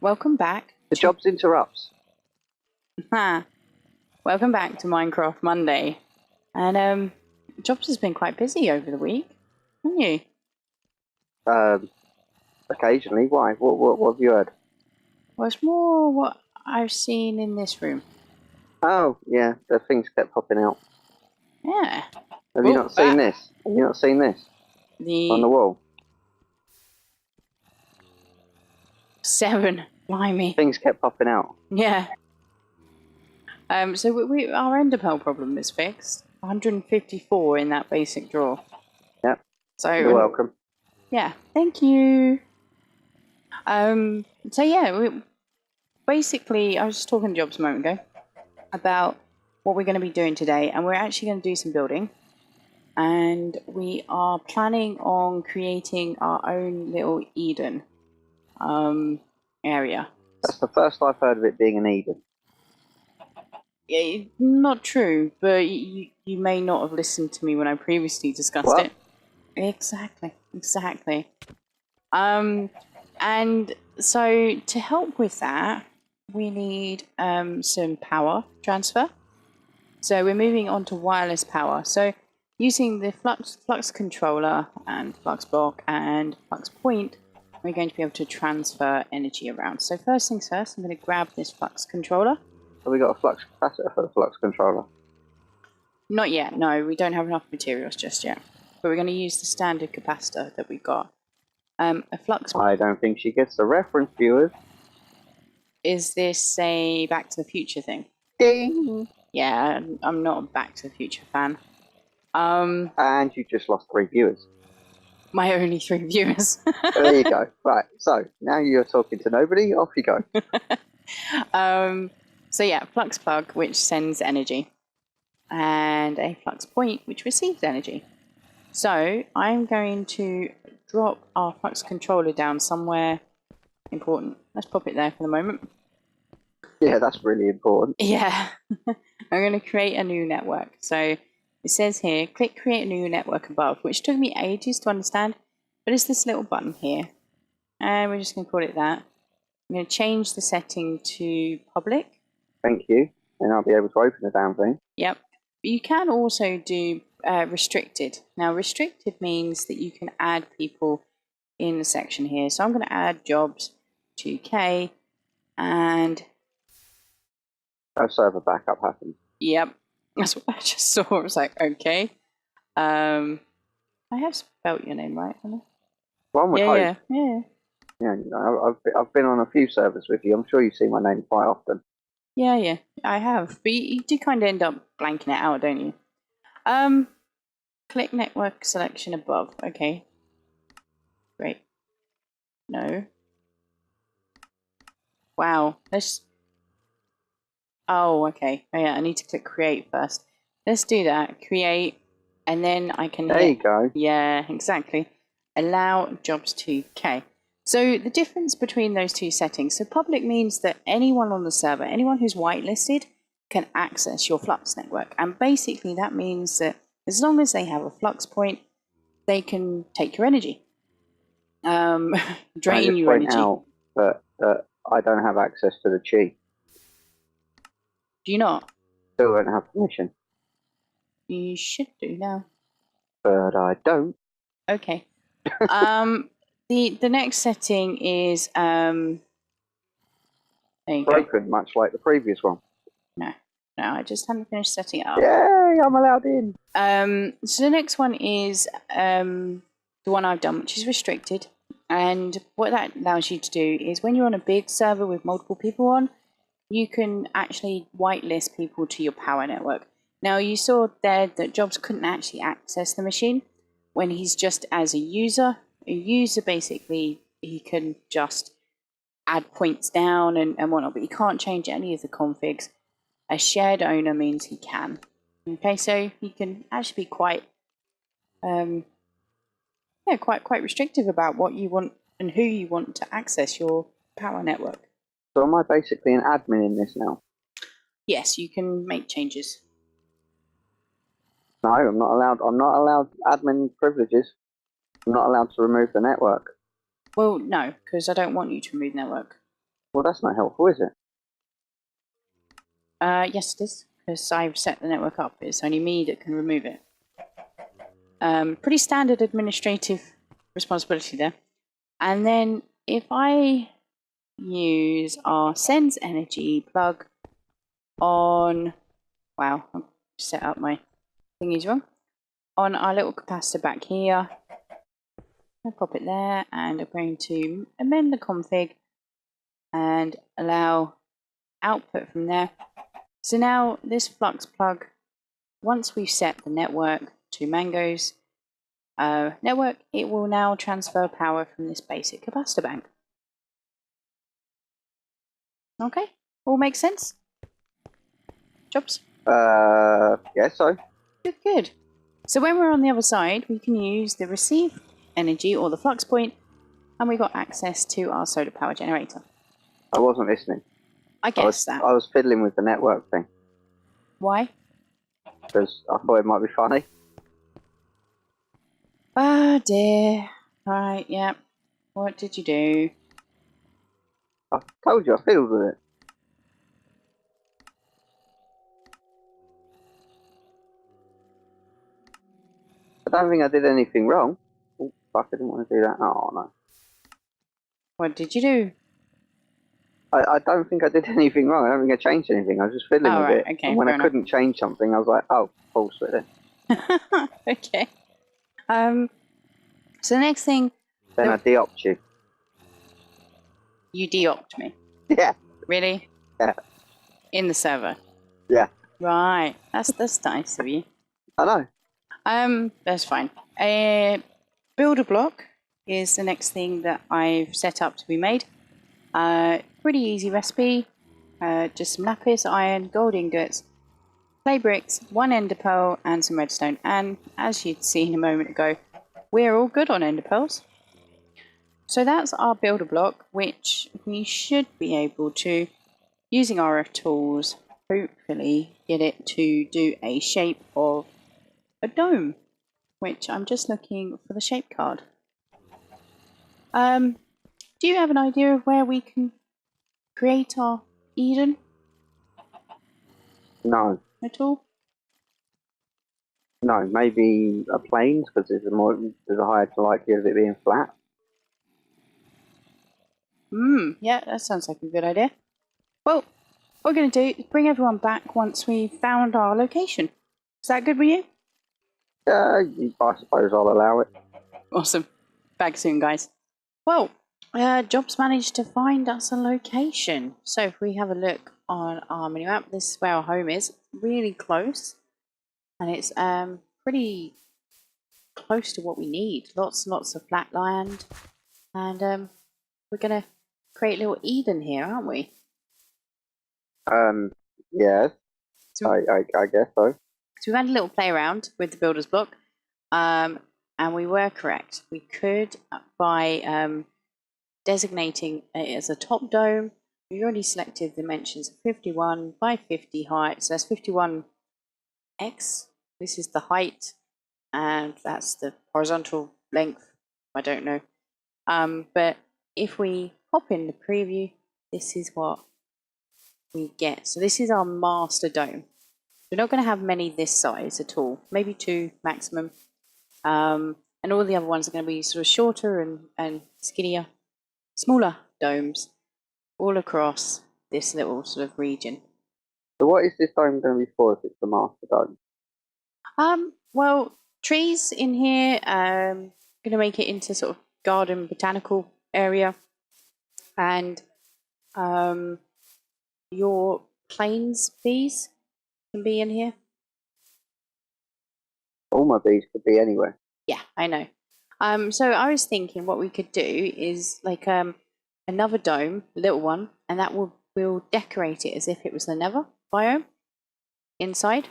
welcome back. The jobs interrupts. Welcome back to Minecraft Monday. And Jobs has been quite busy over the week, haven't you? Occasionally. Why? What have you heard? Well, it's more what I've seen in this room. Oh, yeah, the things kept popping out. Yeah. Have you not seen this? Have you not seen this? On the wall? 7. Blimey. Things kept popping out. Yeah. So our ender pearl problem is fixed. 154 in that basic drawer. Yep. So you're welcome. Yeah, thank you. So yeah, basically, I was just talking to Jobs a moment ago about what we're going to be doing today, and we're actually going to do some building, and we are planning on creating our own little Eden area. That's the first I've heard of it being an Eden. Yeah, not true, but you may not have listened to me when I previously discussed it. Exactly. And so to help with that, we need some power transfer. So we're moving on to wireless power. So using the flux controller and flux block and flux point, we're going to be able to transfer energy around. So first things first, I'm going to grab this flux controller. Have we got a flux capacitor for the flux controller? Not yet, no, we don't have enough materials just yet. But we're going to use the standard capacitor that we've got. A flux... I don't think she gets the reference, viewers. Is this a Back to the Future thing? Ding! Yeah, I'm not a Back to the Future fan. And you just lost 3 viewers. My only 3 viewers. There you go. Right, so now you're talking to nobody, off you go. So yeah, flux plug, which sends energy, and a flux point, which receives energy. So I'm going to drop our flux controller down somewhere important. Let's pop it there for the moment. Yeah, that's really important. Yeah. I'm going to create a new network. So it says here, click create a new network above, which took me ages to understand, but it's this little button here. And we're just going to call it that. I'm going to change the setting to public. Thank you. And I'll be able to open the damn thing. Yep. But you can also do restricted. Now, restricted means that you can add people in the section here. So I'm going to add jobs 2K and... A server backup happens. Yep. That's what I just saw. I was like, okay. I have spelt your name right, haven't I? One would hope. Yeah. Yeah, you know, I've been on a few servers with you. I'm sure you see my name quite often. Yeah, I have. But you do kind of end up blanking it out, don't you? Click network selection above. Okay. Great. No. Wow. Oh, okay. Oh, yeah, I need to click create first. Let's do that. Create, and then I can There you go. Yeah, exactly. Allow jobs 2K. So the difference between those two settings, so public means that anyone on the server, anyone who's whitelisted, can access your flux network. And basically that means that as long as they have a flux point, they can take your energy. Drain your energy. Out that I don't have access to the chi. Do you not? Still don't have permission. You should do now. But I don't. Okay. The next setting is there you broken, go. Much like the previous one. No, I just haven't finished setting it up. Yay, I'm allowed in. So the next one is the one I've done, which is restricted. And what that allows you to do is when you're on a big server with multiple people on, you can actually whitelist people to your power network. Now, you saw there that Jobs couldn't actually access the machine when he's just as a user. A user, basically, he can just add points down and whatnot, but he can't change any of the configs. A shared owner means he can. Okay, so he can actually be quite quite restrictive about what you want and who you want to access your power network. So am I basically an admin in this now? Yes, you can make changes. No, I'm not allowed. I'm not allowed admin privileges. I'm not allowed to remove the network. Well, no, because I don't want you to remove the network. Well, that's not helpful, is it? Yes, it is, because I've set the network up. It's only me that can remove it. Pretty standard administrative responsibility there. And then if I use our sends energy plug on, wow, I've set up my thingies wrong, on our little capacitor back here, I'll pop it there, and I'm going to amend the config and allow output from there. So now this flux plug, once we've set the network to Mango's network, it will now transfer power from this basic capacitor bank. Okay, all makes sense? Jobs? Yeah, so. Good, good. So when we're on the other side, we can use the receive energy or the flux point, and we got access to our solar power generator. I wasn't listening. I guess that. I was fiddling with the network thing. Why? Because I thought it might be funny. Oh dear. Right, yeah. What did you do? I told you I fiddled with it. I don't think I did anything wrong. Oh, fuck, I didn't want to do that. Oh, no. What did you do? I don't think I did anything wrong. I don't think I changed anything. I was just fiddling with it. Okay, and when I fair couldn't change something, I was like, oh, pulse with it. Okay. So the next thing, Then I de-opt you. you de-opt me. Yeah. Really? Yeah. In the server. Yeah. Right. That's nice of you. I know. That's fine. A builder block is the next thing that I've set up to be made. Pretty easy recipe. Just some lapis, iron, gold ingots, clay bricks, 1 ender pearl, and some redstone. And as you'd seen a moment ago, we're all good on ender pearls. So that's our builder block, which we should be able to, using RF tools, hopefully get it to do a shape of a dome, which I'm just looking for the shape card. Do you have an idea of where we can create our Eden No. at all? No, maybe a plains, because there's a higher likelihood of it being flat. Yeah, that sounds like a good idea. Well, what we're going to do is bring everyone back once we've found our location. Is that good with you? I suppose I'll allow it. Awesome. Back soon, guys. Well, Jobs managed to find us a location. So if we have a look on our mini map, this is where our home is. Really close. And it's pretty close to what we need. Lots and lots of flat land. And we're going to create a little Eden here, aren't we? Yes. So, I guess so. So we've had a little play around with the builder's block. And we were correct. We could, by designating it as a top dome, we already selected dimensions of 51 by 50 height. So that's 51x. This is the height, and that's the horizontal length. I don't know. But if we pop in the preview, this is what we get. So this is our master dome. We're not going to have many this size at all. Maybe 2 maximum. And all the other ones are going to be sort of shorter and skinnier, smaller domes all across this little sort of region. So what is this dome going to be for if it's the master dome? Well, trees in here, going to make it into sort of garden botanical area, and your plains bees can be in here. All my bees could be anywhere. Yeah, I know. So I was thinking what we could do is like another dome, a little one, and that we'll decorate it as if it was the nether biome inside,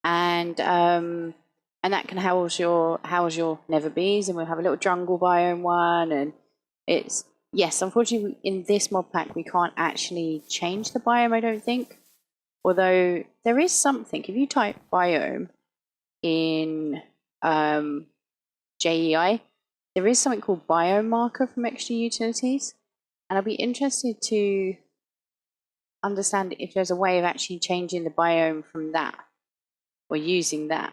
and that can house your nether bees, and we'll have a little jungle biome one, and it's yes, unfortunately in this mod pack we can't actually change the biome, I don't think. Although there is something, if you type biome in JEI, there is something called biome marker from extra utilities, And I'll be interested to understand if there's a way of actually changing the biome from that or using that.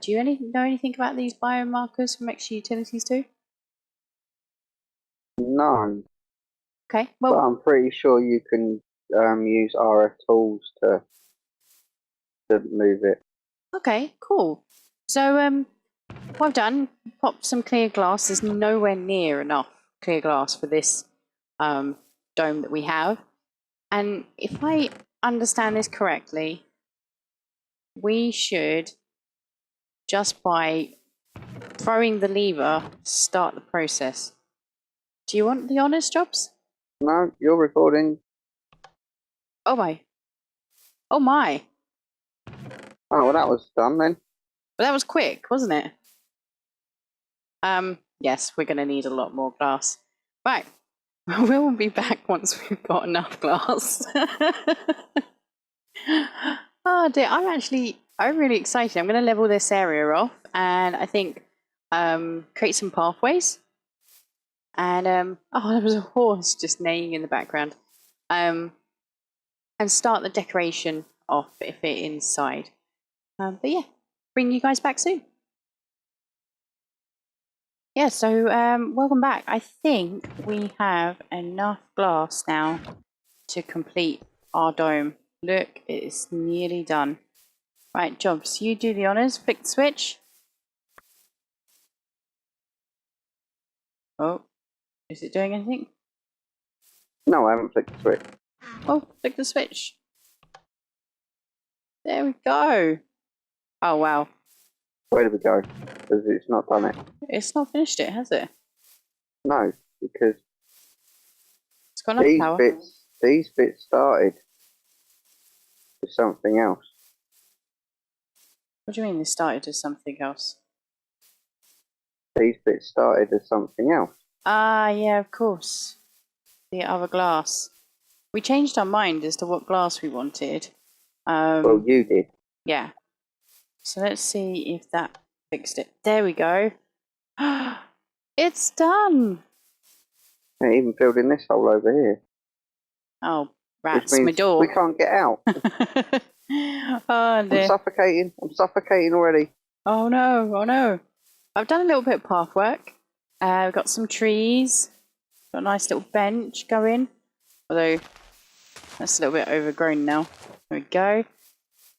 Do you know anything about these biomarkers from extra utilities too? No, Okay, but well, I'm pretty sure you can use RF tools to move it. okay, cool. So what I've done, popped some clear glass. There's nowhere near enough clear glass for this dome that we have. And if I understand this correctly, we should, just by throwing the lever, start the process. Do you want the honest jobs? No, you're recording. Oh my. Oh my. Oh, well, that was done then. Well, that was quick, wasn't it? Yes, we're going to need a lot more glass. Right. We'll be back once we've got enough glass. Oh dear, I'm really excited. I'm going to level this area off and I think create some pathways. And oh, there was a horse just neighing in the background. And start the decoration off if it inside. But yeah, bring you guys back soon. Yeah, so welcome back. I think we have enough glass now to complete our dome. Look, it's nearly done. Right, Jobs, you do the honors. Flick the switch. Oh, is it doing anything? No, I haven't flicked the switch. Oh, flick the switch. There we go. Oh, wow. Where did we go? Because it's not done it. It's not finished it, has it? No, because It's got enough power. these bits started with something else. What do you mean they started as something else? These bits started as something else. Ah, yeah, of course. The other glass. We changed our mind as to what glass we wanted. Well, you did. Yeah. So let's see if that fixed it. There we go. It's done. It even filled in this hole over here. Oh, Which rats, means my door. we can't get out. Oh, dear. I'm suffocating. I'm suffocating already. Oh, no. Oh, no. I've done a little bit of path work. We've got some trees. Got a nice little bench going. Although, that's a little bit overgrown now. There we go.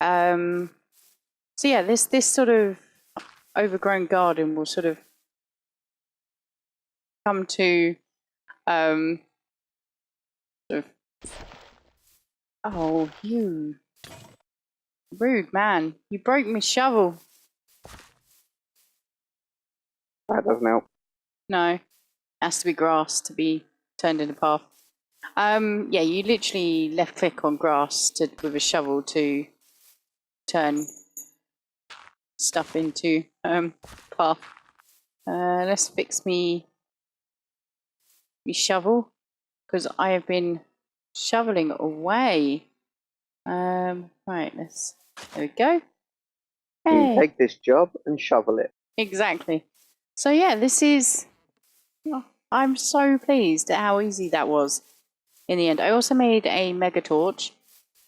So yeah, this sort of overgrown garden will sort of come to sort of, oh, you rude man, you broke me shovel. That doesn't help. No, it has to be grass to be turned into path. Yeah, you literally left click on grass with a shovel to turn stuff into path. Let's fix me shovel because I have been shoveling away. Right, there we go. Hey. You take this job and shovel it. Exactly. So yeah, I'm so pleased at how easy that was in the end. I also made a mega torch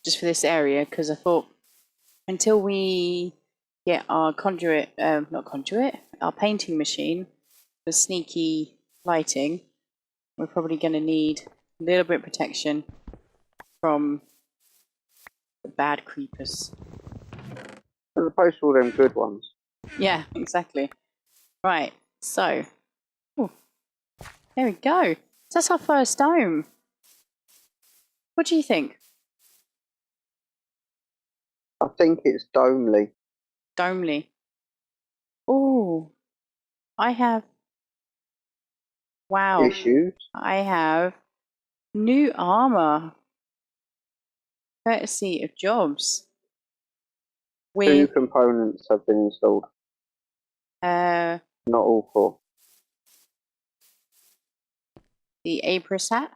just for this area because I thought until we get our our painting machine for sneaky lighting, we're probably going to need a little bit of protection from the bad creepers. As opposed to all them good ones. Yeah, exactly. Right, so there we go. That's our first dome. What do you think? I think it's domely. Domely. Oh, I have. Wow. Issues. I have new armor, courtesy of Jobs. 2 With components have been installed. not all 4. The Apris hat.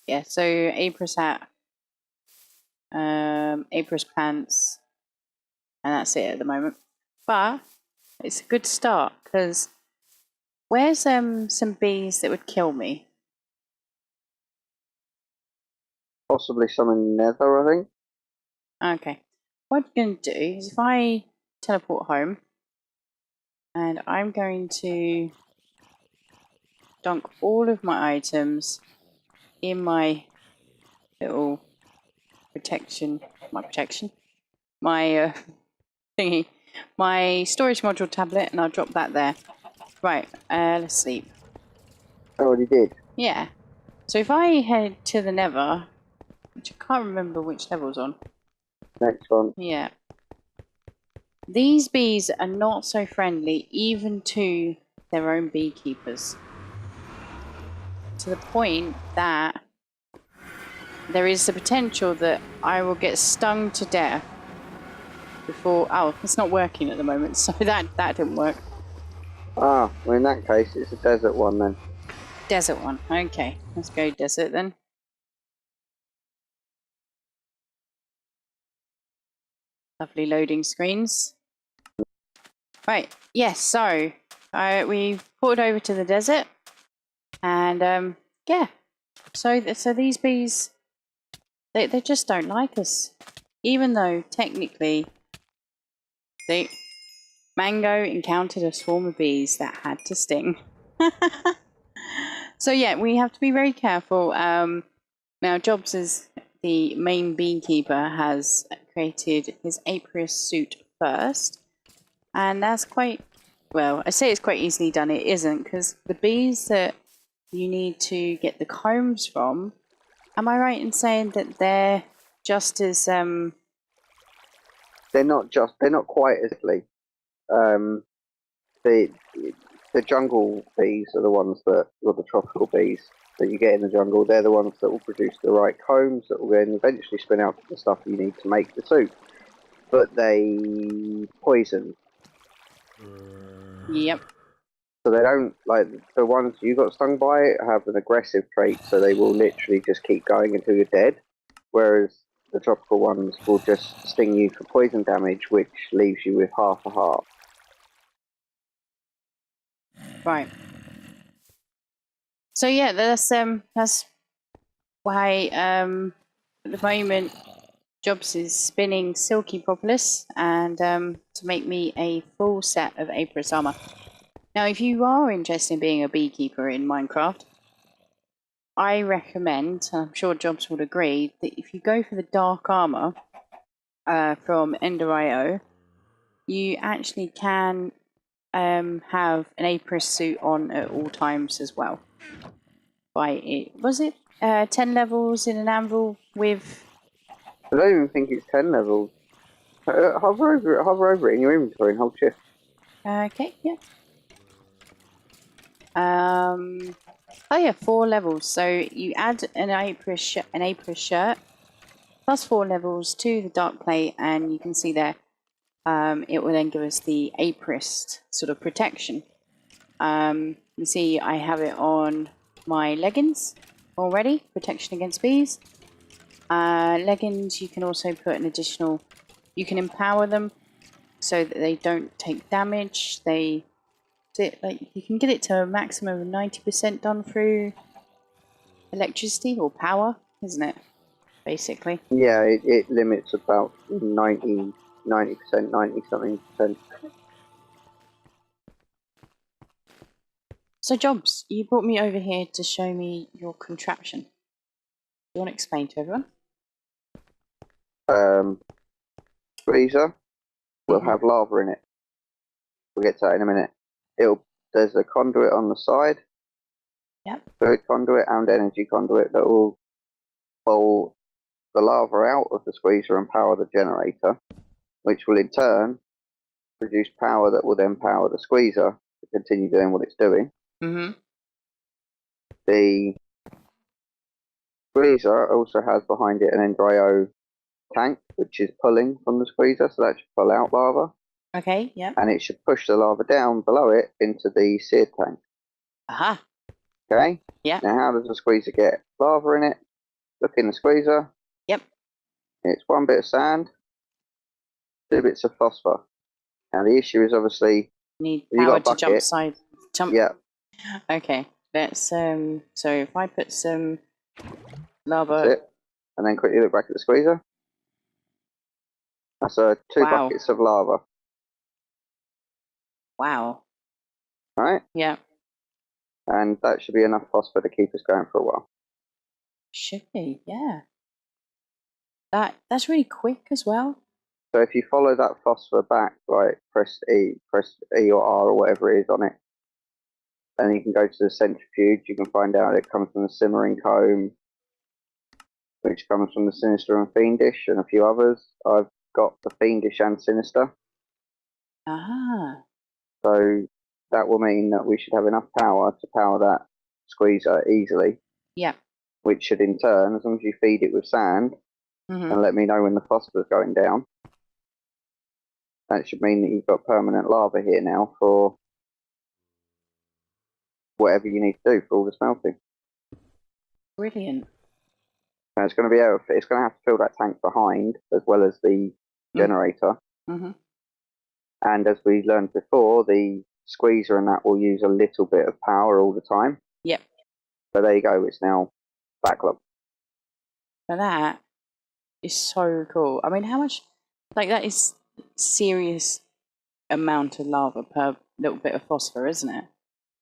Yeah, so Apris hat, Apris pants, and that's it at the moment. But It's a good start, because where's some bees that would kill me? Possibly some in Nether, I think. Okay. What I'm going to do is, if I teleport home, and I'm going to dunk all of my items in my little my thingy, my storage module tablet, and I'll drop that there. Right, let's sleep. I already did. Yeah. So if I head to the Nether, which I can't remember which level's on. Next one. Yeah. These bees are not so friendly, even to their own beekeepers. To the point that there is the potential that I will get stung to death before... Oh, it's not working at the moment, so that didn't work. Ah, well in that case it's a desert one then. Desert one. Okay, let's go desert then. Lovely loading screens. Right, yes, so we've ported over to the desert. And yeah, so these bees, they just don't like us. Even though technically Mango encountered a swarm of bees that had to sting. So yeah, we have to be very careful. Now Jobs, as the main beekeeper, has created his apiarist suit first. And that's quite, well, I say it's quite easily done. It isn't, because the bees that you need to get the combs from, am I right in saying that they're just as... They're not quite as ugly. The jungle bees are the ones that, or the tropical bees that you get in the jungle, they're the ones that will produce the right combs that will then eventually spin out the stuff you need to make the suit. But they poison. Yep. So they don't, like, the ones you got stung by have an aggressive trait, so they will literally just keep going until you're dead. Whereas the tropical ones will just sting you for poison damage, which leaves you with half a heart. Right. So yeah, that's why at the moment Jobs is spinning silky propolis and to make me a full set of apiarist armor. Now, if you are interested in being a beekeeper in Minecraft, I recommend, and I'm sure Jobs would agree, that if you go for the dark armor from Ender.io, you actually can have an apiarist suit on at all times as well. Was it 10 levels in an anvil with... I don't even think it's 10 levels. Hover over it in your inventory and hold shift. Okay, yeah. Oh yeah, 4 levels. So you add an apiarist shirt plus 4 levels to the dark plate, and you can see there it will then give us the apiarist sort of protection. You see I have it on my leggings already, protection against bees. Leggings, you can also put an additional, you can empower them so that they don't take damage. You can get it to a maximum of 90% done through electricity or power, isn't it? Basically. Yeah, it limits about 90%, 90-something percent. So Jobs, you brought me over here to show me your contraption. Do you want to explain to everyone? Freezer will have lava in it. We'll get to that in a minute. There's a conduit on the side. Yep. Fluid conduit and energy conduit that will pull the lava out of the squeezer and power the generator, which will in turn produce power that will then power the squeezer to continue doing what it's doing. Mm-hmm. The squeezer also has behind it an Ender.io tank, which is pulling from the squeezer, so that should pull out lava. Okay, yeah. And it should push the lava down below it into the seared tank. Aha. Okay? Yeah. Now, how does the squeezer get lava in it? Look in the squeezer. Yep. It's 1 bit of sand, 2 bits of phosphor. Now, the issue is obviously Need You power got a to jump bucket. side. Jump. Yeah, Okay. Let's so if I put some that's lava. it. And then quickly look back at the squeezer. That's 2 Wow. buckets of lava. Wow. Right? Yeah. And that should be enough phosphor to keep us going for a while. Should be. Yeah. That's really quick as well. So if you follow that phosphor back, like press E or R or whatever it is on it, and you can go to the centrifuge, you can find out it comes from the simmering comb, which comes from the sinister and fiendish, and a few others. I've got the fiendish and sinister, Ah. so that will mean that we should have enough power to power that squeezer easily, Yeah. which should in turn, as long as you feed it with sand and let me know when the phosphorus going down, that should mean that you've got permanent lava here now for whatever you need to do for all the smelting. Brilliant. And it's going to it's going to have to fill that tank behind as well as the generator. Mm-hmm. And as we learned before, the squeezer and that will use a little bit of power all the time. Yep. So there you go. It's now backlog. But that is so cool. I mean, how much? Like that is serious amount of lava per little bit of phosphor, isn't it?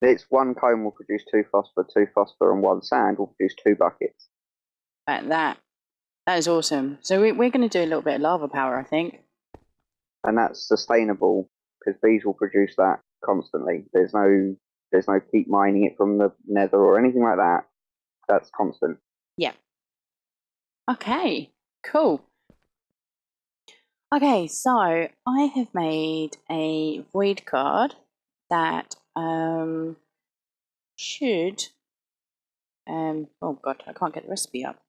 It's 1 cone will produce 2 phosphor, and 1 sand will produce 2 buckets. But that is awesome. So we're going to do a little bit of lava power, I think. And that's sustainable because bees will produce that constantly. There's no keep mining it from the nether or anything like that. That's constant. Yeah. Okay. Cool. Okay, so I have made a void card that should oh god, I can't get the recipe up.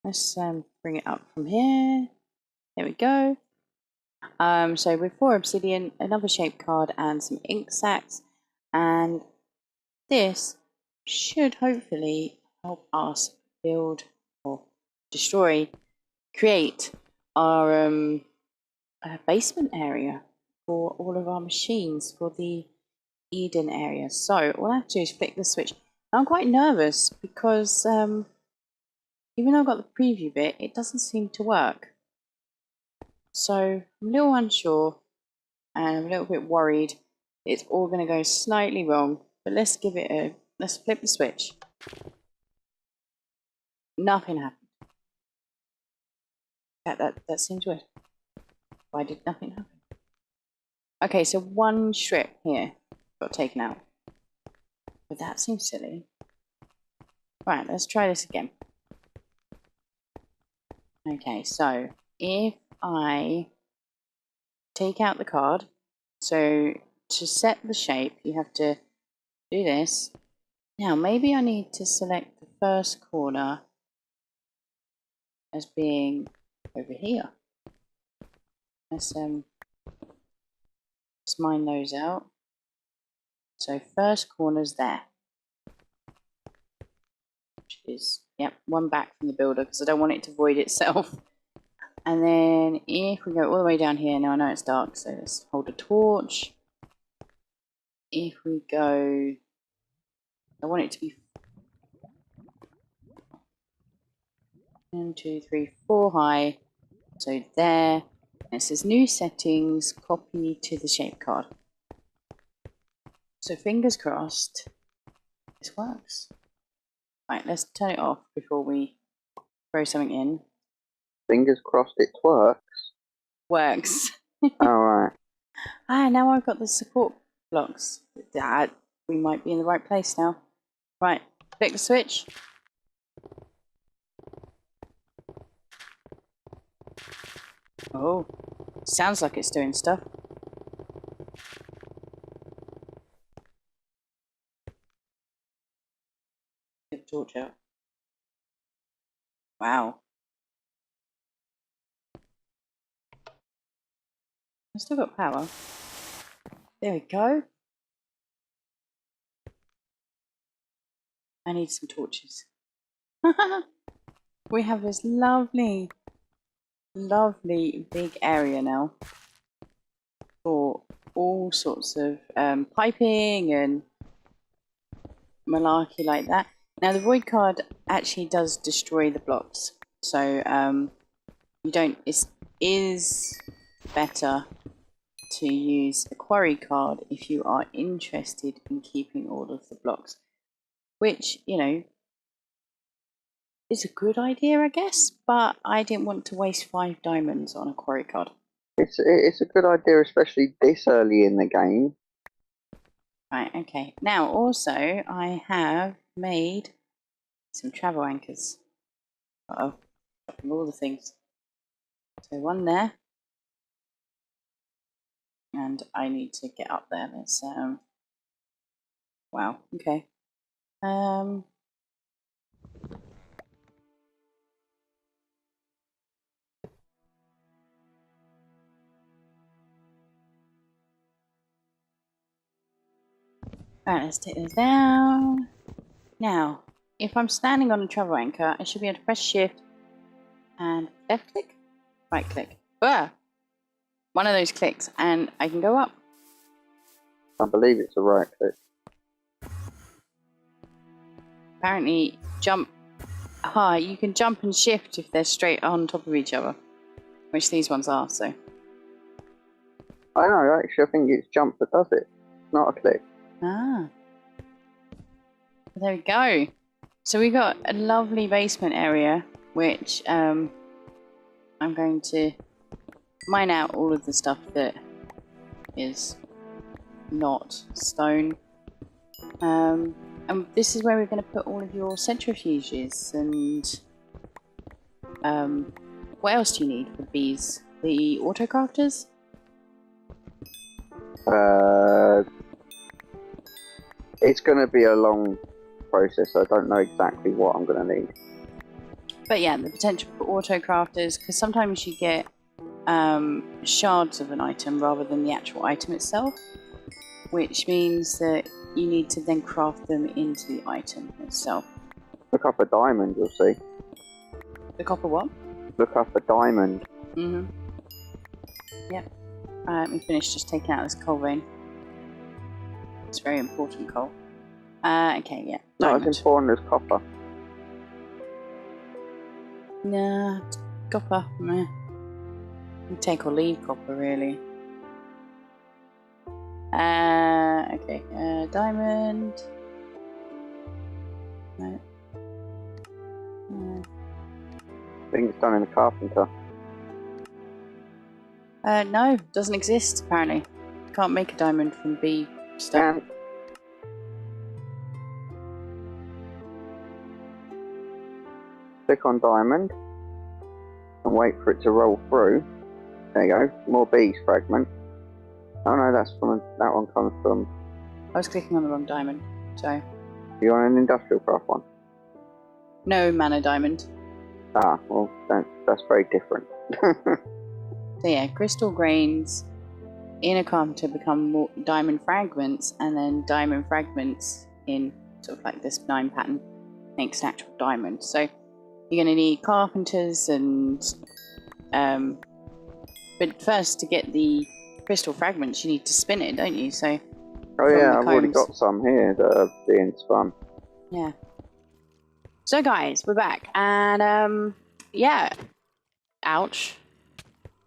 Let's bring it up from here. There we go. So with 4 obsidian, another shape card, and some ink sacs, and this should hopefully help us build or create our basement area for all of our machines for the Eden area. So all I have to do is flick the switch. I'm quite nervous because even though I've got the preview bit, it doesn't seem to work. So I'm a little unsure and I'm a little bit worried it's all going to go slightly wrong. But let's flip the switch. Nothing happened. That seems weird. Why did nothing happen? Okay, so 1 strip here got taken out. But that seems silly. Right, let's try this again. Okay, so if I take out the card, so to set the shape, you have to do this. Now, maybe I need to select the first corner as being over here. Let's just mine those out. So first corner's there. Which is, yep, 1 back from the builder because I don't want it to void itself. And then if we go all the way down here, now I know it's dark, so let's hold a torch. If we go, I want it to be 1, 2, 3, 4 high. So there. And it says new settings, copy to the shape card. So fingers crossed this works. Right, let's turn it off before we throw something in. Fingers crossed it works. Works. Alright. Now I've got the support blocks. We might be in the right place now. Right, flick the switch. Oh, sounds like it's doing stuff. Get the torch out. Wow. I've still got power. There we go. I need some torches. We have this lovely, lovely big area now for all sorts of piping and malarkey like that. Now the void card actually does destroy the blocks, so you don't. It is better to use a quarry card if you are interested in keeping all of the blocks, which, you know, is a good idea, I guess, but I didn't want to waste 5 diamonds on a quarry card. It's a good idea, especially this early in the game. Right, okay. Now, also, I have made some travel anchors. Uh-oh, dropping all the things. So one there. And I need to get up there. Let's, wow, okay. Alright, let's take those down. Now, if I'm standing on a travel anchor, I should be able to press shift and left click, right click. Ah! One of those clicks and I can go up. I believe it's a right click. Apparently, jump high. You can jump and shift if they're straight on top of each other, which these ones are, so. I know, actually, I think it's jump that does it. It's not a click. Ah. There we go. So we got a lovely basement area, which I'm going to mine out all of the stuff that is not stone. And this is where we're going to put all of your centrifuges and what else do you need for these? The autocrafters? It's going to be a long process. I don't know exactly what I'm going to need. But yeah, the potential for autocrafters, because sometimes you get shards of an item rather than the actual item itself, which means that you need to then craft them into the item itself. Look up a diamond, you'll see. The copper what? Look up a diamond. Mm-hmm. Yep. Let me finish just taking out this coal vein. It's very important coal. Okay, yeah. Not as important as copper. Nah, copper, meh. You take or leave copper, really. Okay, diamond. No. I think it's done in a carpenter. No, doesn't exist, apparently. Can't make a diamond from bee stuff. Click on diamond and wait for it to roll through. There you go, more bees fragment. Oh no, that's from that one comes from. I was clicking on the wrong diamond, so. You want an industrial craft one? No mana diamond. Ah, well, that's very different. So yeah, crystal grains in a carpenter become more diamond fragments, and then diamond fragments in sort of like this 9 pattern makes an actual diamond. So you're going to need carpenters and but first, to get the crystal fragments you need to spin it, don't you? So oh yeah, I've already got some here that are being spun. Yeah. So guys, we're back, and yeah, ouch.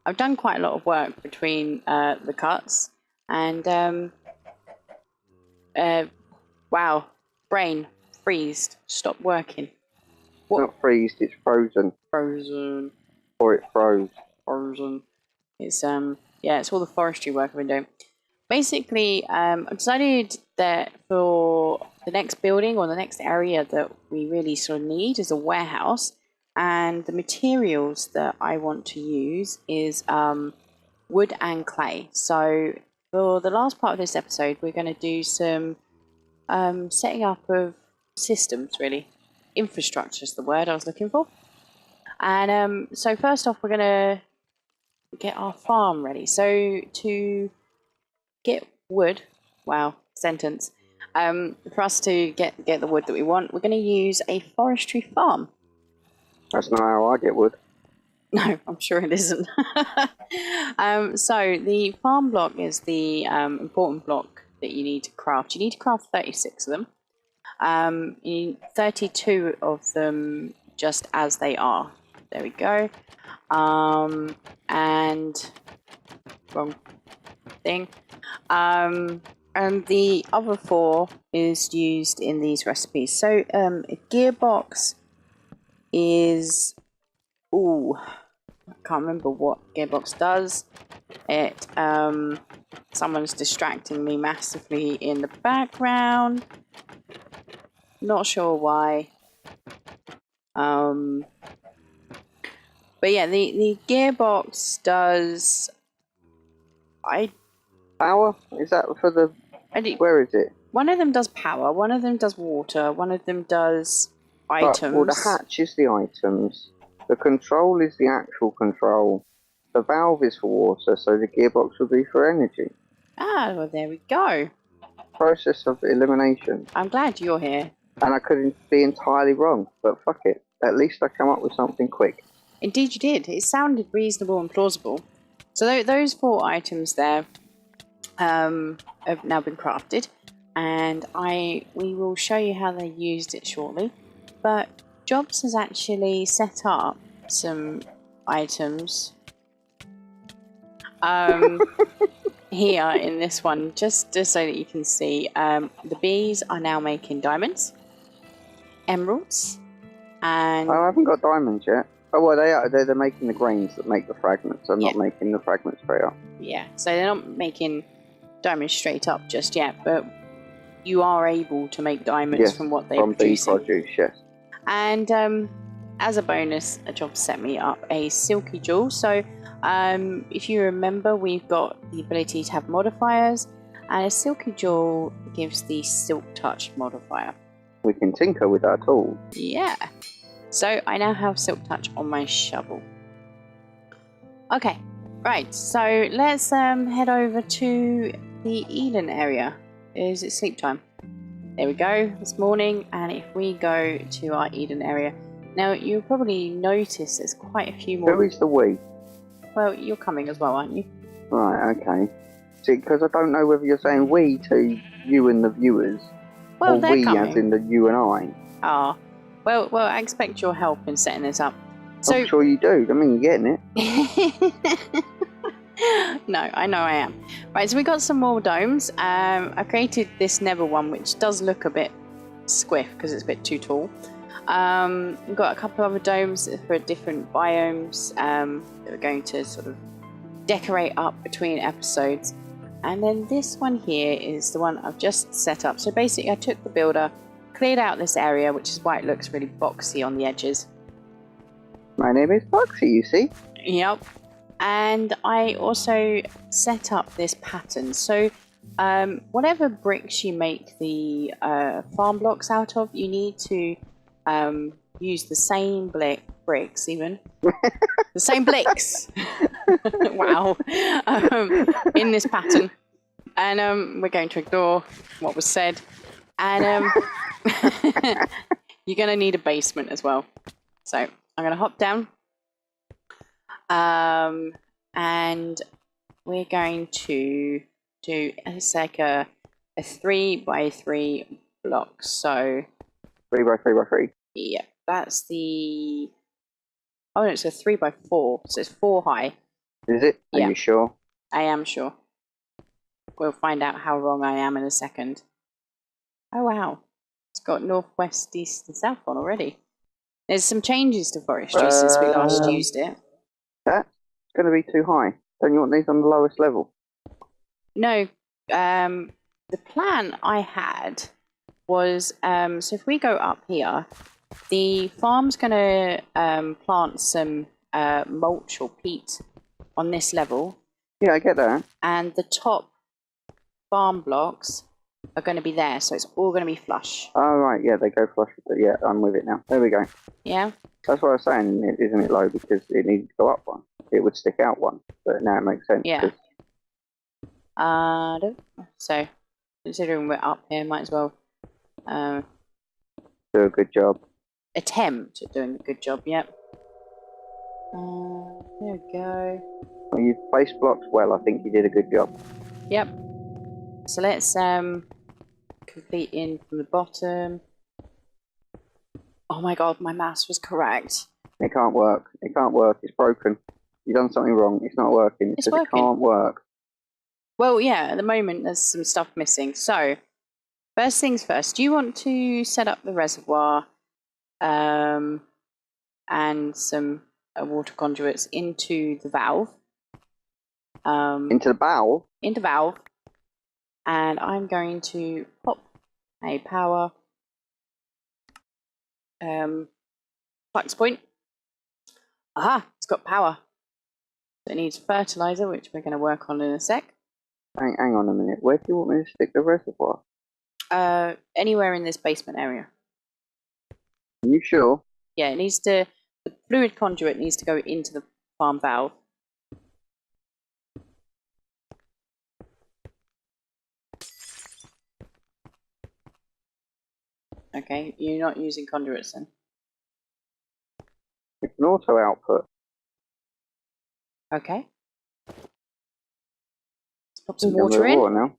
I've done quite a lot of work between the cuts, and wow, brain freezed, stopped working. What? It's not freezed, it's frozen. Frozen. Or it froze. Frozen. It's yeah, it's all the forestry work I've been doing. Basically, I've decided that for the next building or the next area that we really sort of need is a warehouse. And the materials that I want to use is wood and clay. So for the last part of this episode, we're going to do some setting up of systems, really. Infrastructure is the word I was looking for. And so first off, we're going to get our farm ready. So to get wood, wow, sentence, for us to get the wood that we want, we're going to use a forestry farm. That's not how I get wood. No, I'm sure it isn't. So the farm block is the important block that you need to craft. You need to craft 36 of them. You need 32 of them just as they are. There we go. And wrong thing. And the other 4 is used in these recipes. So a gearbox is... Ooh, I can't remember what gearbox does. It someone's distracting me massively in the background. Not sure why. But yeah, the gearbox does... Power? Is that for the... Where is it? One of them does power, one of them does water, one of them does items. Well, the hatch is the items. The control is the actual control. The valve is for water, so the gearbox will be for energy. Ah, well, there we go. Process of elimination. I'm glad you're here. And I could be entirely wrong, but fuck it. At least I come up with something quick. Indeed you did. It sounded reasonable and plausible. So those 4 items there have now been crafted, and we will show you how they used it shortly. But Jobs has actually set up some items here in this one, just so that you can see. The bees are now making diamonds, emeralds, and... I haven't got diamonds yet. Oh, well, they are. They're making the grains that make the fragments. I'm not making the fragments straight up. Yeah, so they're not making diamonds straight up just yet, but you are able to make diamonds from what they produce. From bee produce, yes. And as a bonus, a job set me up a silky jewel. So if you remember, we've got the ability to have modifiers, and a silky jewel gives the silk touch modifier. We can tinker with our tools. Yeah. So I now have silk touch on my shovel. Okay, right. So let's head over to the Eden area. Is it sleep time? There we go. It's morning, and if we go to our Eden area, now you'll probably notice there's quite a few more. Who is the we? Well, you're coming as well, aren't you? Right. Okay. See, because I don't know whether you're saying we to you and the viewers, well, or they're we coming. as in the you and I. Ah. Well, I expect your help in setting this up. So... I'm sure you do. I mean, you're getting it. No, I know I am. Right, so we got some more domes. I created this nether one, which does look a bit squiff because it's a bit too tall. We've got a couple of other domes for different biomes that we're going to sort of decorate up between episodes. And then this one here is the one I've just set up. So basically I took the builder, cleared out this area, which is why it looks really boxy on the edges. My name is Boxy, you see? Yep. And I also set up this pattern. So whatever bricks you make the farm blocks out of, you need to use the same bricks even. The same blicks. Wow. In this pattern. And we're going to ignore what was said. And you're going to need a basement as well. So I'm going to hop down. And we're going to do, it's like a 3x3 block. So 3x3x3. yeah, that's the... Oh, no, it's a 3x4. So it's 4 high. Is it? Are Yeah. you sure? I am sure. We'll find out how wrong I am in a second. Oh, wow. It's got north, west, east, and south on already. There's some changes to Forestry since we last used it. That's going to be too high. Don't you want these on the lowest level? No. The plan I had was, so if we go up here, the farm's going to plant some mulch or peat on this level. Yeah, I get that. And the top farm blocks are going to be there, so it's all going to be flush. Oh, right, yeah, they go flush with it. Yeah, I'm with it now. There we go. Yeah? That's what I was saying, isn't it low? Because it needed to go up one. It would stick out one. But now it makes sense. Yeah. So, considering we're up here, might as well do a good job. attempt at doing a good job, yep. There we go. Well, you've placed blocks well. I think you did a good job. Yep. So let's complete in from the bottom. Oh my god, my mouse was correct. It can't work. It can't work. It's broken. You've done something wrong. It's not working. It's It working. can't work. Well, yeah, at the moment there's some stuff missing. So, first things first, do you want to set up the reservoir and some water conduits into the valve? Into the valve? Into valve. And I'm going to pop a power flux point. Aha, it's got power. So it needs fertilizer, which we're going to work on in a sec. Hang on a minute. Where do you want me to stick the reservoir? Anywhere in this basement area. Are you sure? Yeah, it needs to. The fluid conduit needs to go into the farm valve. Okay, you're not using conduits then. It's an auto output. Okay. Let's pop some water in. Water now.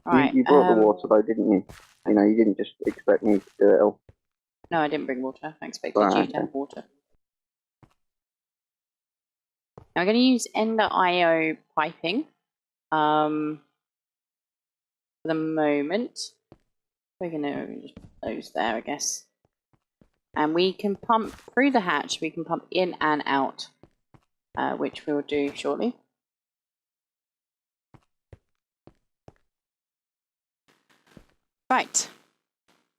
Right. You brought the water though, didn't you? You know, you didn't just expect me to do it all. No, I didn't bring water. I expected you to have water. Now I'm going to use Ender IO piping for the moment. We're going to just put those there, I guess. And we can pump through the hatch. We can pump in and out, which we'll do shortly. Right.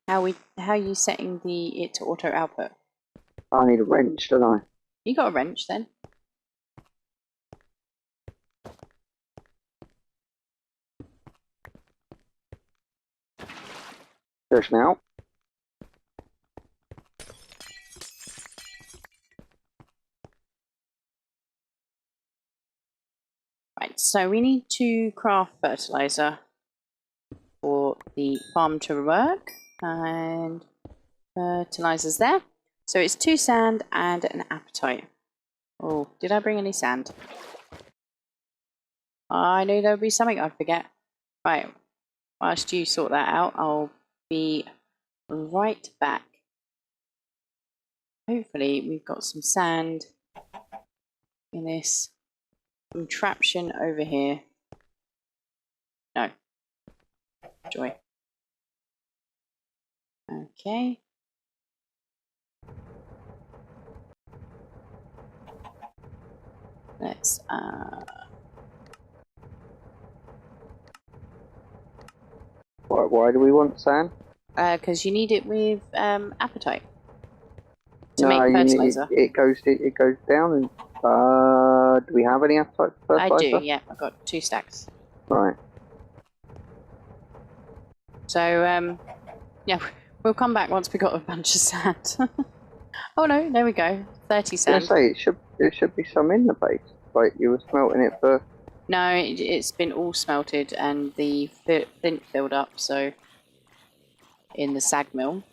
How are you setting it to auto output? I need a wrench, don't I? You got a wrench then? Just now. Right, so we need to craft fertilizer for the farm to work, and fertilizer's there. So it's 2 sand and an apatite. Oh, did I bring any sand? I knew there would be something I'd forget. Right, whilst you sort that out, I'll be right back. Hopefully we've got some sand in this contraption over here. No. Joy. Okay. Let's Why do we want sand? because you need it with apatite to make fertilizer. It goes down and do we have any appetite for fertilizer? I do, yeah. I've got 2 stacks. Right. So yeah, we'll come back once we got a bunch of sand. Oh no, there we go. 30 sand. I was gonna say it should be some in the base. Like you were smelting it for. No, it's been all smelted and the flint filled up. So in the sag mill.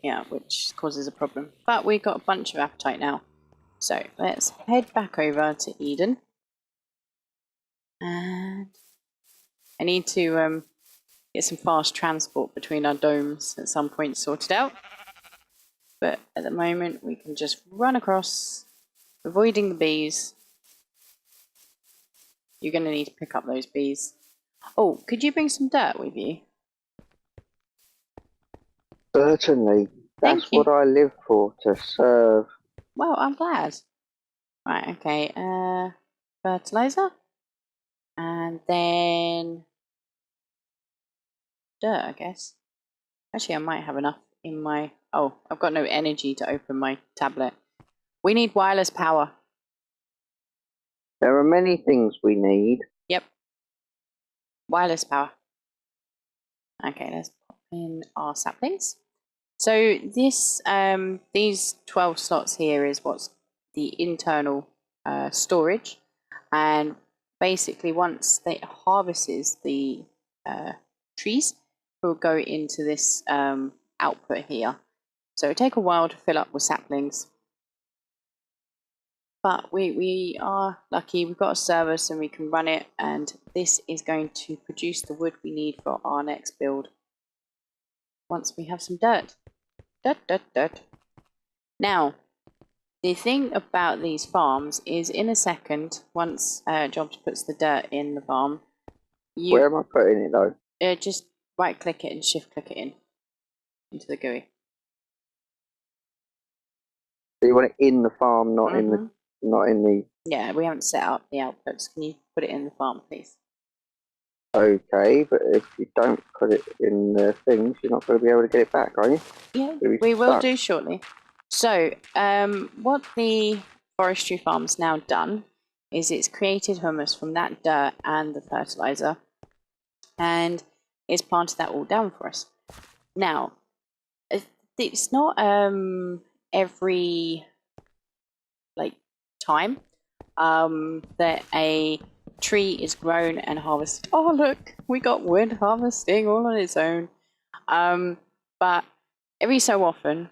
Yeah, which causes a problem. But we've got a bunch of apatite now. So let's head back over to Eden. And I need to get some fast transport between our domes at some point sorted out. But at the moment we can just run across, avoiding the bees. You're going to need to pick up those bees. Oh, could you bring some dirt with you? Certainly. That's what I live for, to serve. Well, I'm glad. Right, okay. Fertilizer. And then dirt, I guess. Actually, I might have enough in my... Oh, I've got no energy to open my tablet. We need wireless power. There are many things we need. Yep. Wireless power. Okay, let's pop in our saplings. So this, these 12 slots here is what's the internal storage, and basically once they harvests the trees, it will go into this output here, So it'll take a while to fill up with saplings. But we are lucky, we've got a service and we can run it, and this is going to produce the wood we need for our next build. Once we have some dirt. Dirt. Now, the thing about these farms is in a second, once Jobs puts the dirt in the farm, Where am I putting it though? Just right click it and shift click it into the GUI. So you want it in the farm, not in the. Yeah, we haven't set up the outputs. Can you put it in the farm, please? Okay, but if you don't put it in the things, you're not going to be able to get it back, are you? Yeah, we will do shortly. So, what the forestry farm's now done is it's created humus from that dirt and the fertilizer, and it's planted that all down for us. Now, it's not every time that a tree is grown and harvested. Oh look, we got wood harvesting all on its own. But every so often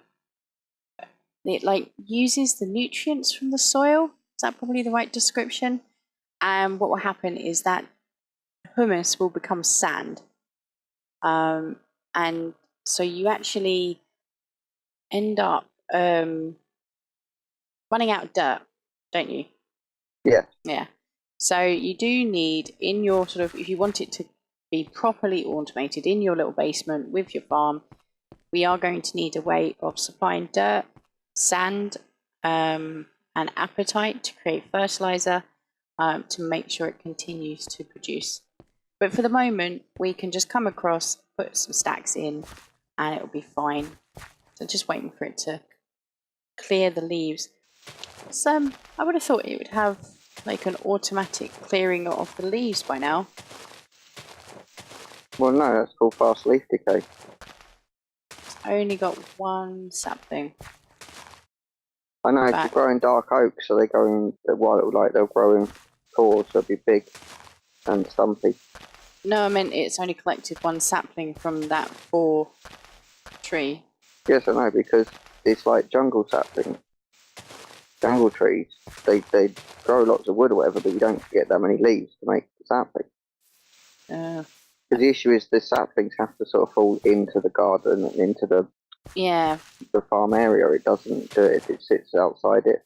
it uses the nutrients from the soil. Is that probably the right description? And what will happen is that humus will become sand. And so you actually end up running out of dirt, don't you? Yeah. Yeah. So you do need, in your if you want it to be properly automated in your little basement with your farm, we are going to need a way of supplying dirt, sand, and apatite to create fertilizer to make sure it continues to produce. But for the moment, we can just come across, put some stacks in, and it will be fine. So just waiting for it to clear the leaves. So I would have thought it would have an automatic clearing of the leaves by now. Well, no, that's called fast leaf decay. I only got one sapling. I know, you're growing dark oak, so they go in they'll grow in cores, they'll be big and stumpy. No, I meant it's only collected one sapling from that 4 tree. Yes, I know, because it's like jungle saplings. Jungle trees, they grow lots of wood or whatever, but you don't get that many leaves to make the sapling. Because the issue is the saplings have to sort of fall into the garden and into the farm area. It doesn't do it if it sits outside it.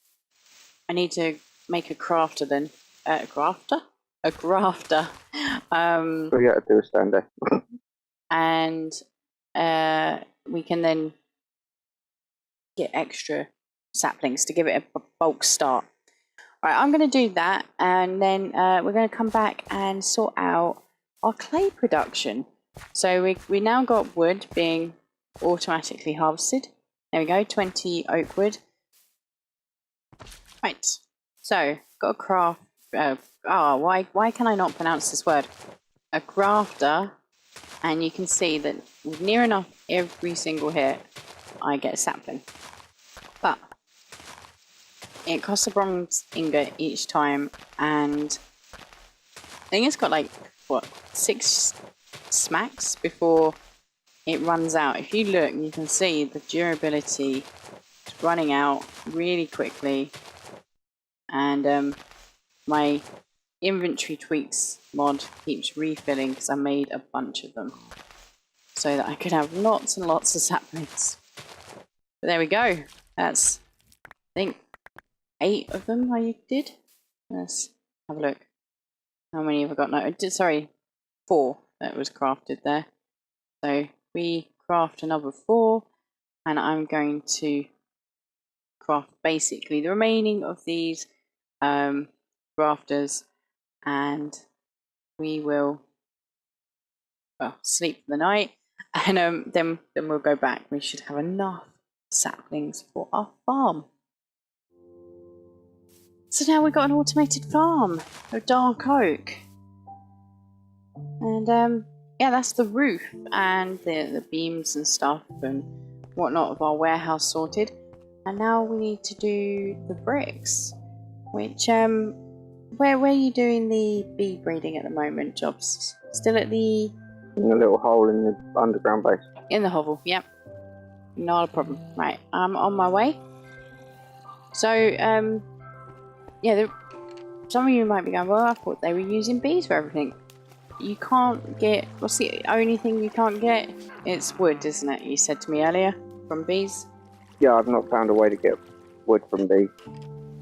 I need to make a crafter then. A grafter? A grafter. So you got to do a stand there. And we can then get extra saplings to give it a bulk start. Right, I'm going to do that, and then we're going to come back and sort out our clay production. So we now got wood being automatically harvested. There we go, 20 oak wood. Right, so got a craft. Why can I not pronounce this word? A grafter, and you can see that near enough every single hit I get a sapling. But it costs a bronze ingot each time, and I think it's got 6 smacks before it runs out. If you look, you can see the durability is running out really quickly, and my inventory tweaks mod keeps refilling because I made a bunch of them so that I could have lots and lots of saplings. But there we go. That's, I think, 8 of them I did. Let's have a look. How many have I got now? Sorry, 4 that was crafted there. So we craft another 4, and I'm going to craft basically the remaining of these rafters, and we will sleep for the night, and then we'll go back. We should have enough saplings for our farm. So now we've got an automated farm of dark oak, and yeah, that's the roof and the beams and stuff and whatnot of our warehouse sorted. And now we need to do the bricks, which where are you doing the bee breeding at the moment, Jobs? Still at the... In the little hole in the underground base. In the hovel, yep. Not a problem. Right, I'm on my way. So, yeah, some of you might be going, well, I thought they were using bees for everything. You can't get, what's the only thing you can't get? It's wood, isn't it? You said to me earlier, from bees. Yeah, I've not found a way to get wood from bees.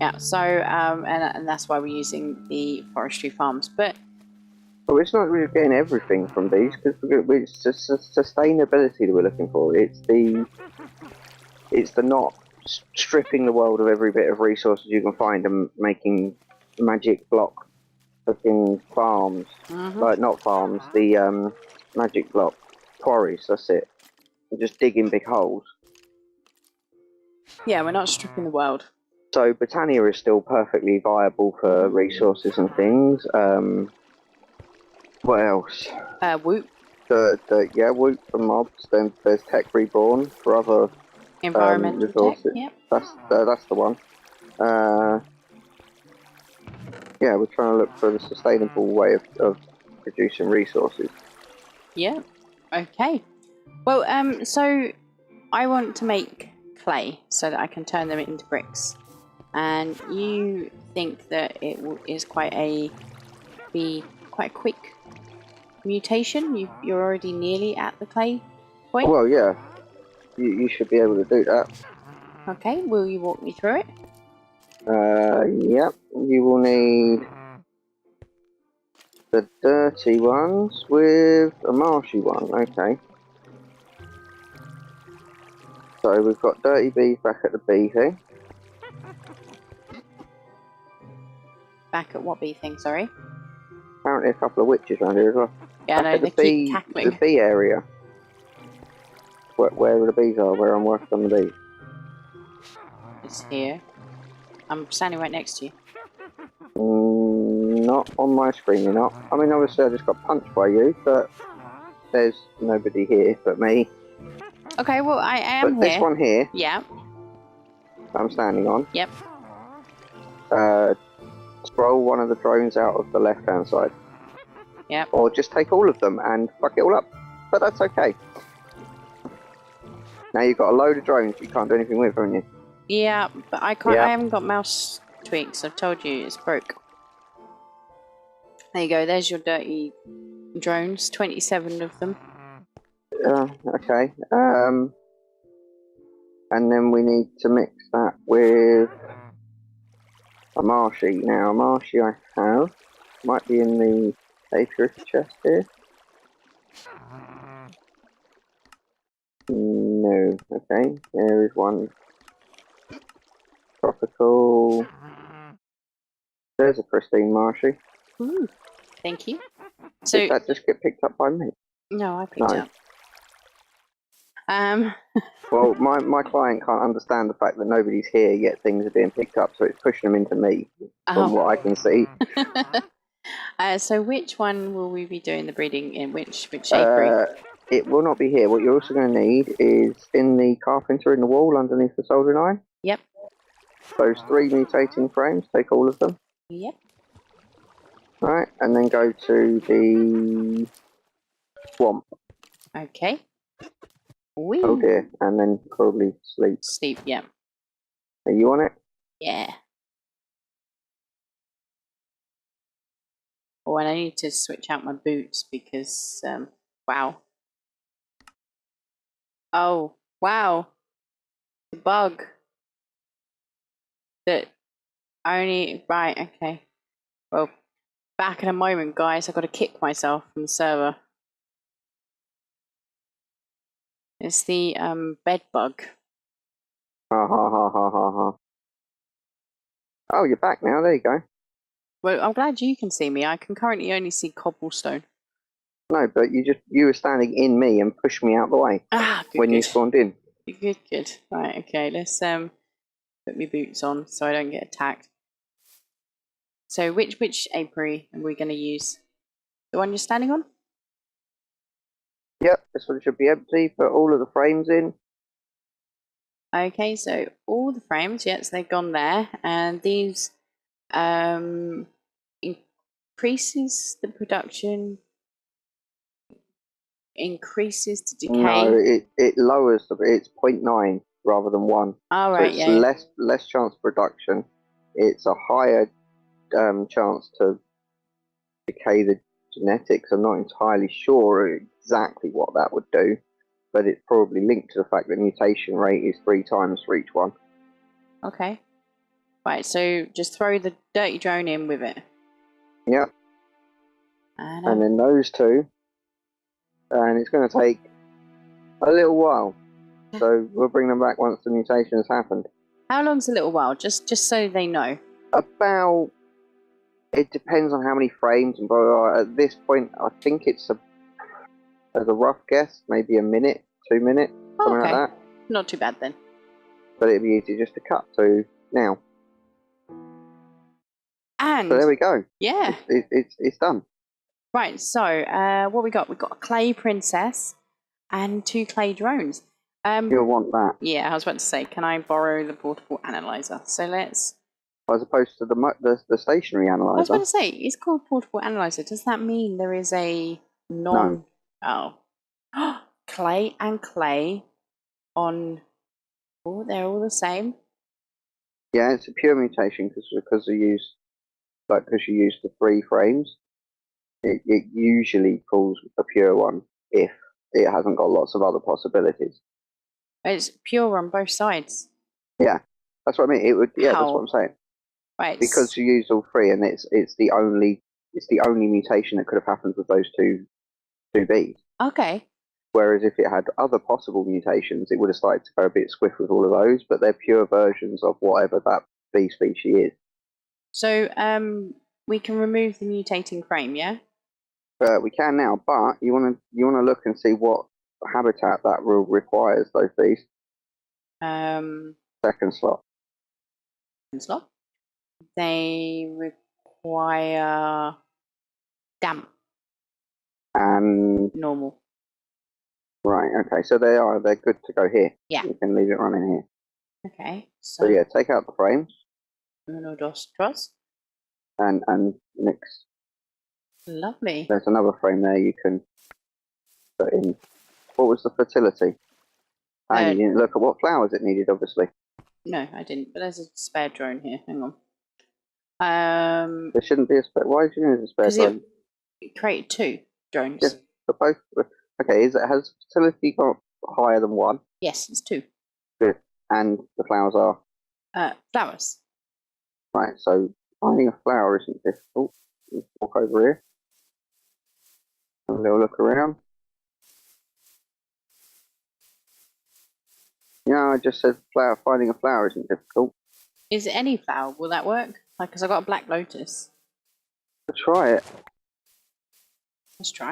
Yeah, so, and that's why we're using the forestry farms. But Well, it's not really getting everything from bees, because it's just sustainability that we're looking for. It's the not stripping the world of every bit of resources you can find and making magic block fucking farms. Like, not farms, the magic block quarries, that's it. And just digging big holes. yeah, we're not stripping the world. So Britannia is still perfectly viable for resources and things. What else? Whoop. Yeah, Woot for mobs. Then there's Tech Reborn for other Environmental resources. tech, yep. That's the one. Yeah, we're trying to look for the sustainable way of producing resources. Yeah. Okay. Well, so I want to make clay so that I can turn them into bricks. And you think that it is quite a quick mutation? You're already nearly at the clay point. Well, yeah, you should be able to do that. Okay, will you walk me through it? Yep. You will need the dirty ones with a marshy one. Okay. So we've got dirty bees back at the bee thing. Back at what bee thing? Sorry. Apparently a couple of witches around here as well. Yeah, no, they keep cackling. The bee area. Where the bees are, where I'm working on the bees. It's here. I'm standing right next to you. Not on my screen, you're not. I mean, obviously I just got punched by you, but there's nobody here but me. Okay, well, I am but here. This one here, yeah, I'm standing on. Yep. Scroll one of the drones out of the left-hand side. Yep. Or just take all of them and fuck it all up. But that's okay. Now you've got a load of drones you can't do anything with, haven't you? Yeah, but I can't. I haven't got mouse tweaks. I've told you it's broke. There you go. There's your dirty drones. 27 of them. Okay. And then we need to mix that with a marshy. Now, a marshy I have might be in the apiarist chest here. No. Okay. There is one. Tropical. There's a pristine marshy. Ooh, thank you. So did that just get picked up by me? No, I picked it up. Well, my client can't understand the fact that nobody's here yet things are being picked up, so it's pushing them into me from what I can see. So which one will we be doing the breeding in? Which apiary? It will not be here. What you're also going to need is in the carpenter in the wall underneath the soldering iron. Yep. Those 3 mutating frames, take all of them. Yep. Right, and then go to the swamp. Okay. Whee. Oh dear, and then probably sleep. Sleep, yeah. Are you on it? Yeah. Oh, and I need to switch out my boots because, wow. Oh, wow. The bug. That only, right, okay. Well, back in a moment, guys. I've got to kick myself from the server. It's the bed bug. Ha ha ha ha ha ha. Oh, you're back now. There you go. Well, I'm glad you can see me. I can currently only see cobblestone. No, but you were standing in me and pushed me out the way when you spawned in. Good. Right, okay. Let's put my boots on so I don't get attacked. So which apiary are we going to use? The one you're standing on? Yep, this one should be empty. Put all of the frames in. Okay, so all the frames, yes, they've gone there, and these increases the production. increases to decay? No, it lowers it's 0.9 rather than 1. Oh, So right, it's yeah. less chance of reduction. It's a higher chance to decay the genetics. I'm not entirely sure exactly what that would do, but it's probably linked to the fact that mutation rate is 3 times for each one. Okay. Right, so just throw the dirty drone in with it. Yep. And then those two, and it's going to take a little while. So we'll bring them back once the mutation has happened. How long's a little while? Just so they know. About, it depends on how many frames and blah, blah, blah. At this point, I think it's as a rough guess, maybe a minute, 2 minutes, something like that. Not too bad then. But it'd be easy just to cut to now. And so there we go. Yeah. It's done. Right, so what we got? We got a clay princess and 2 clay drones. You'll want that. Yeah, I was about to say, can I borrow the portable analyzer? So let's. As opposed to the stationary analyzer. I was about to say, it's called portable analyzer. Does that mean there is a non? No. Oh, clay and clay on. Oh, they're all the same. Yeah, it's a pure mutation because you use the 3 frames. It usually pulls a pure one if it hasn't got lots of other possibilities. It's pure on both sides. Yeah, that's what I mean. It would. Yeah, that's what I'm saying. Right. Because you used all 3, and it's the only mutation that could have happened with those two bees. Okay. Whereas if it had other possible mutations, it would have started to go a bit squiff with all of those. But they're pure versions of whatever that bee species is. So we can remove the mutating frame, yeah. We can now, but you want to look and see what habitat that rule requires those bees. Second slot. They require damp and normal. Right. Okay. So they're good to go here. Yeah. You can leave it running here. Okay. So yeah, take out the frames. Uno, dos, tres. And mix. Lovely. There's another frame there you can put in. What was the fertility? And you didn't look at what flowers it needed, obviously. No, I didn't. But there's a spare drone here. Hang on. There shouldn't be a spare. Why did you need a spare drone? It created 2 drones. Yes, for both. Okay, has fertility got higher than 1? Yes, it's 2. Good. And the flowers are? Flowers. Right. So finding a flower isn't difficult. Let's walk over here. Have a little look around. Yeah, I just said finding a flower isn't difficult. Is it any flower? Will that work? Like, because I got a black lotus. Let's try it. Let's try.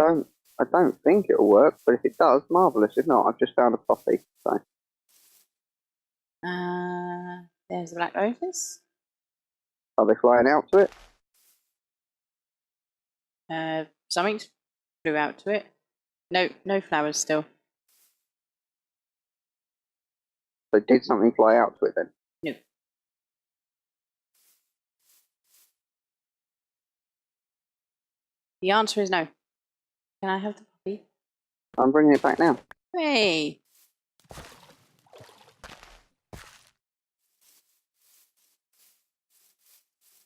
I don't think it'll work, but if it does, marvellous. If not, I've just found a poppy. So. There's the black lotus. Are they flying out to it? Something flew out to it. No flowers still. So did something fly out to it then? No. The answer is no. Can I have the puppy? I'm bringing it back now. Hey!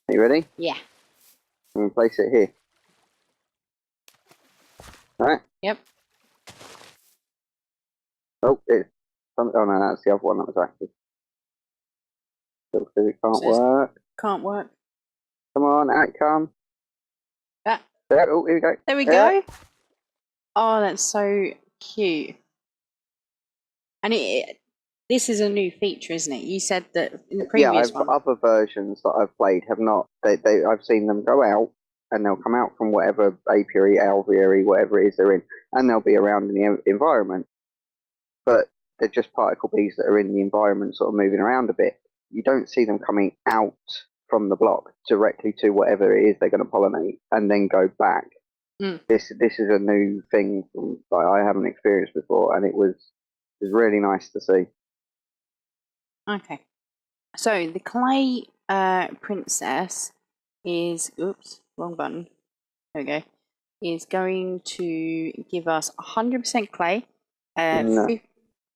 Are you ready? Yeah. I'm going to place it here. Alright? Yep. Oh, no, that's the other one that was active. Still says it can't work. Can't work. Come on, out it comes. Ah. There, oh, here we go. There we go. Oh, that's so cute. And this is a new feature, isn't it? You said that in the previous one. Other versions that I've played have not. I've seen them go out, and they'll come out from whatever apiary, alveary, whatever it is they're in, and they'll be around in the environment. But they're just particle bees that are in the environment, sort of moving around a bit. You don't see them coming out from the block directly to whatever it is they're going to pollinate, and then go back. This is a new thing that I haven't experienced before, and it was really nice to see. Okay, so the clay princess is wrong button. There we go. is going to give us 100% clay. No.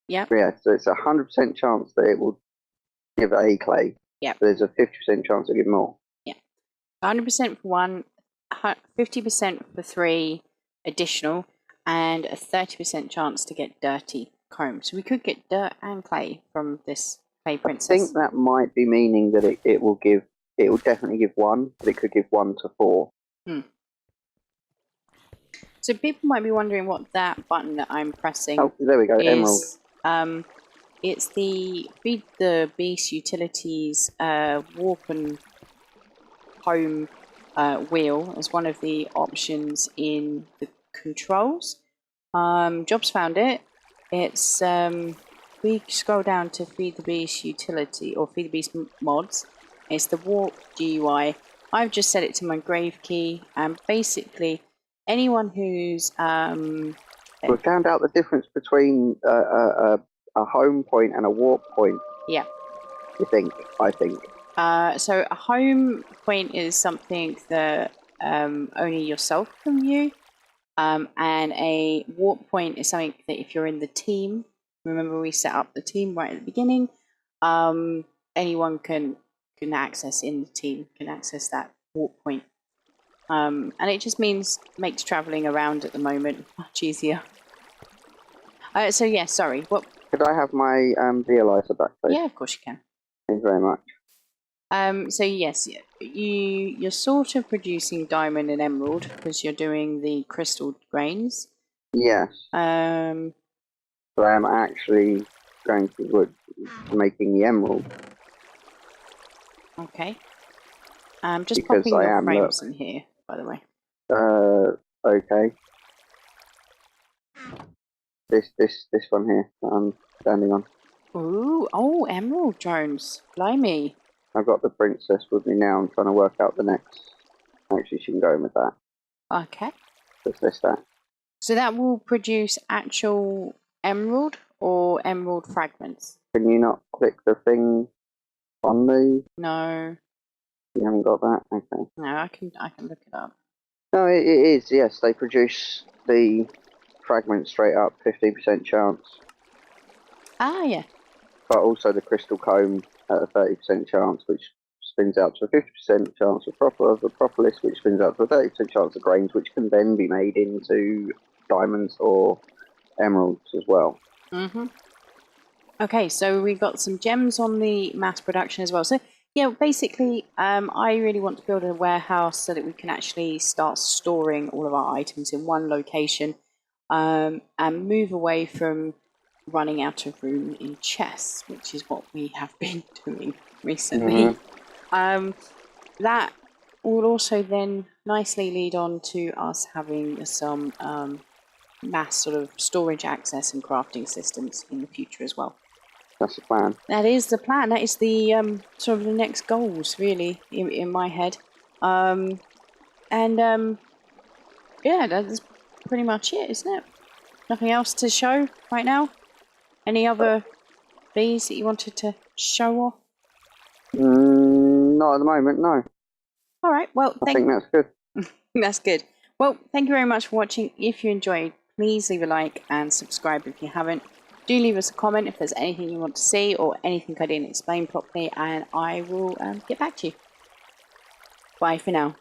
Yeah. Yeah, so it's 100% chance that it will give a clay. Yeah. There's a 50% chance it'll give more. Yeah. 100% for 1, 50% for 3 additional, and a 30% chance to get dirty comb. So we could get dirt and clay from this clay princess. I think that might be meaning that it will definitely give 1, but it could give 1 to 4. So people might be wondering what that button that I'm pressing. Oh, there we go, emerald. It's the Feed the Beast Utilities warp and home wheel as one of the options in the controls. Jobs found it. It's we scroll down to Feed the Beast Utility or Feed the Beast mods. It's the warp GUI. I've just set it to my grave key, and basically anyone who's We found out the difference between a home point and a warp point. Yeah. I think. So a home point is something that only yourself can view, and a warp point is something that if you're in the team, remember we set up the team right at the beginning, anyone can access in the team, can access that warp point. And it just makes travelling around at the moment much easier. So yeah, sorry. What? Could I have my Realizer back, please? Yeah, of course you can. Thank you very much. So yes, you're sort of producing diamond and emerald because you're doing the crystal grains. Yes. But I am actually going to making the emerald. Okay. Just Because popping your frames in here, by the way. Okay. This one here that I'm standing on. Ooh, oh, emerald drones. Blimey. I've got the princess with me now. I'm trying to work out the next. Actually, she can go in with that. Okay. What's that? So that will produce actual emerald or emerald fragments? Can you not click the thing on the? No. You haven't got that? Okay. No, I can look it up. No, it is. Yes, they produce the fragments straight up, 15% chance. Ah, yeah. But also the crystal comb at a 30% chance, which spins out to a 50% chance of the propolis, which spins out to a 30% chance of grains, which can then be made into diamonds or emeralds as well. Okay, so we've got some gems on the mass production as well. So yeah, basically, I really want to build a warehouse so that we can actually start storing all of our items in one location, and move away from running out of room in chests, which is what we have been doing recently. That will also then nicely lead on to us having some mass sort of storage access and crafting systems in the future as well. That's the plan. That is the plan. That is the sort of the next goals, really, in my head. Yeah, that's pretty much it, isn't it? Nothing else to show right now? Any other bees that you wanted to show off? Not at the moment, no. All right, well, I think that's good. That's good. Well, thank you very much for watching. If you enjoyed, please leave a like and subscribe if you haven't. Do leave us a comment if there's anything you want to see or anything I didn't explain properly, and I will get back to you. Bye for now.